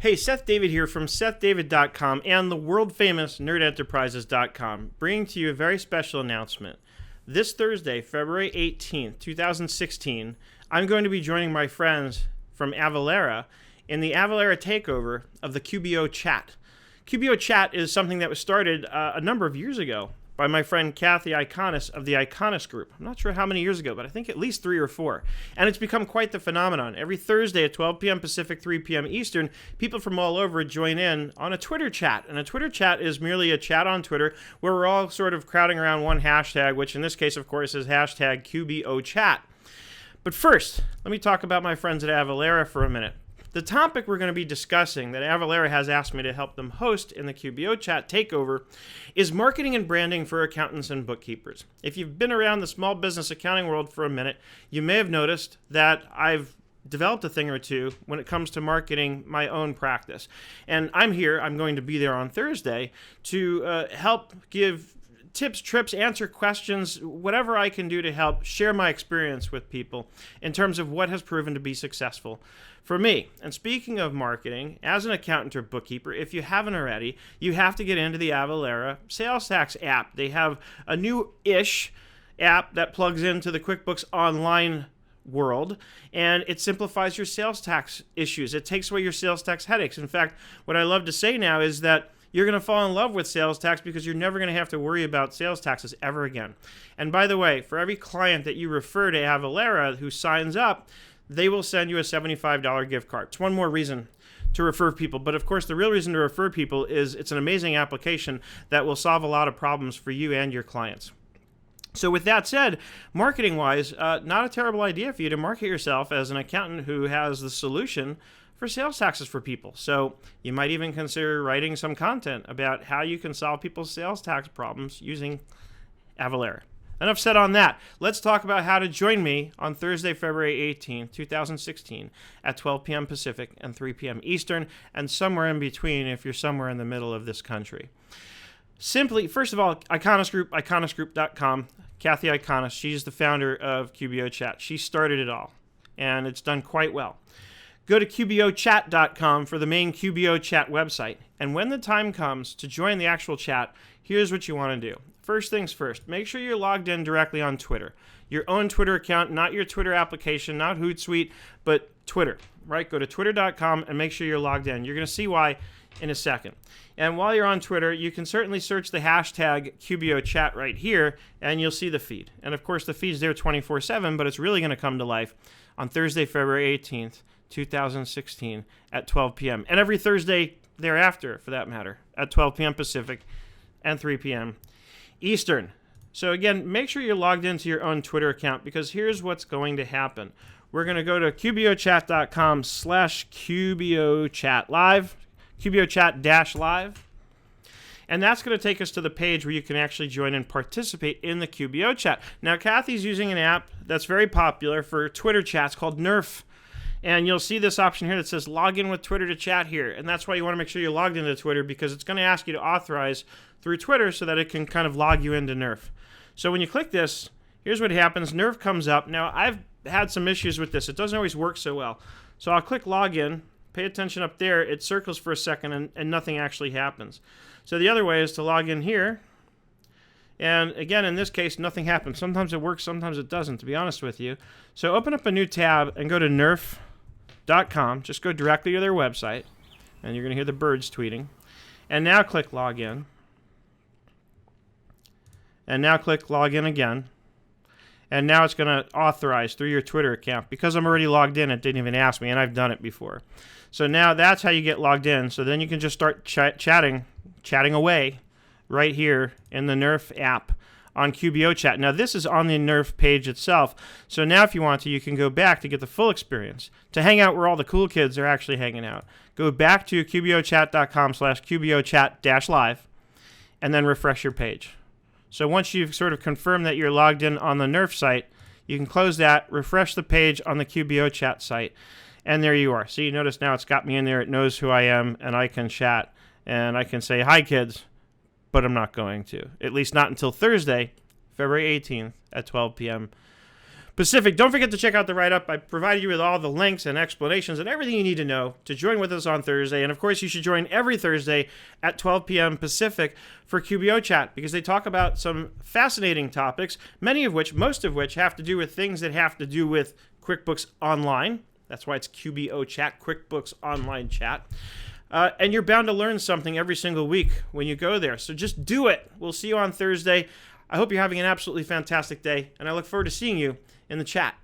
Hey, Seth David here from SethDavid.com and the world-famous NerdEnterprises.com, bringing to you a very special announcement. This Thursday, February 18th, 2016, I'm going to be joining my friends from Avalara in the Avalara takeover of the QBO Chat. QBO Chat is something that was started a number of years ago by my friend Kathy Iconis of the Iconis Group. I'm not sure how many years ago, but I think at least 3 or 4. And it's become quite the phenomenon. Every Thursday at 12 p.m. Pacific, 3 p.m. Eastern, people from all over join in on a Twitter chat. And a Twitter chat is merely a chat on Twitter where we're all sort of crowding around one hashtag, which in this case, of course, is hashtag QBO Chat. But first, let me talk about my friends at Avalara for a minute. The topic we're going to be discussing that Avalara has asked me to help them host in the QBO Chat takeover is marketing and branding for accountants and bookkeepers. If you've been around the small business accounting world for a minute, you may have noticed that I've developed a thing or two when it comes to marketing my own practice. And I'm going to be there on Thursday to help give tips, trips, answer questions, whatever I can do to help share my experience with people in terms of what has proven to be successful for me. And speaking of marketing, as an accountant or bookkeeper, if you haven't already, you have to get into the Avalara sales tax app. They have a new-ish app that plugs into the QuickBooks Online world, and it simplifies your sales tax issues. It takes away your sales tax headaches. In fact, what I love to say now is that you're going to fall in love with sales tax because you're never going to have to worry about sales taxes ever again. And by the way, for every client that you refer to Avalara who signs up, they will send you a $75 gift card. It's one more reason to refer people. But of course, the real reason to refer people is it's an amazing application that will solve a lot of problems for you and your clients. So with that said, marketing-wise, not a terrible idea for you to market yourself as an accountant who has the solution for sales taxes for people. So you might even consider writing some content about how you can solve people's sales tax problems using Avalara. Enough said on that. Let's talk about how to join me on Thursday, February 18th, 2016 at 12 p.m. Pacific and 3 p.m. Eastern, and somewhere in between if you're somewhere in the middle of this country. Simply, first of all, Iconis Group, iconisgroup.com. Kathy Iconis, she's the founder of QBO Chat. She started it all, and it's done quite well. Go to qbochat.com for the main QBO Chat website. And when the time comes to join the actual chat, here's what you want to do. First things first, make sure you're logged in directly on Twitter. Your own Twitter account, not your Twitter application, not Hootsuite, but Twitter, right? Go to twitter.com and make sure you're logged in. You're going to see why in a second. And while you're on Twitter, you can certainly search the hashtag QBO Chat right here, and you'll see the feed. And of course, the feed's there 24/7, but it's really going to come to life on Thursday, February 18th, 2016 at 12 p.m. And every Thursday thereafter, for that matter, at 12 p.m. Pacific and 3 p.m. Eastern. So again, make sure you're logged into your own Twitter account because here's what's going to happen. We're going to go to qbochat.com/QBOChatLive, QBOChat-live, and that's going to take us to the page where you can actually join and participate in the QBO Chat. Now, Kathy's using an app that's very popular for Twitter chats called Nerf. And you'll see this option here that says log in with Twitter to chat here. And that's why you want to make sure you're logged into Twitter because it's going to ask you to authorize through Twitter so that it can kind of log you into Nerf. So when you click this, here's what happens. Nerf comes up. Now, I've had some issues with this. It doesn't always work so well. So I'll click login. Pay attention up there. It circles for a second and nothing actually happens. So the other way is to log in here. And again, in this case, nothing happens. Sometimes it works, sometimes it doesn't, to be honest with you. So open up a new tab and go to nerf.com. Just go directly to their website, and you're going to hear the birds tweeting. And now click login. And now click login again. And now it's going to authorize through your Twitter account. Because I'm already logged in, it didn't even ask me, and I've done it before. So now that's how you get logged in. So then you can just start chatting away right here in the Nerf app on QBO Chat. Now, this is on the Nerf page itself. So now if you want to, you can go back to get the full experience, to hang out where all the cool kids are actually hanging out. Go back to qbochat.com/QBOChat-live and then refresh your page. So once you've sort of confirmed that you're logged in on the Nerf site, you can close that, refresh the page on the QBO Chat site, and there you are. See, you notice now it's got me in there. It knows who I am, and I can chat, and I can say, hi, kids, but I'm not going to. At least not until Thursday, February 18th at 12 p.m. Pacific. Don't forget to check out the write-up. I provided you with all the links and explanations and everything you need to know to join with us on Thursday. And, of course, you should join every Thursday at 12 p.m. Pacific for QBO Chat because they talk about some fascinating topics, most of which have to do with things that have to do with QuickBooks Online. That's why it's QBO Chat, QuickBooks Online Chat. And you're bound to learn something every single week when you go there. So just do it. We'll see you on Thursday. I hope you're having an absolutely fantastic day, and I look forward to seeing you in the chat.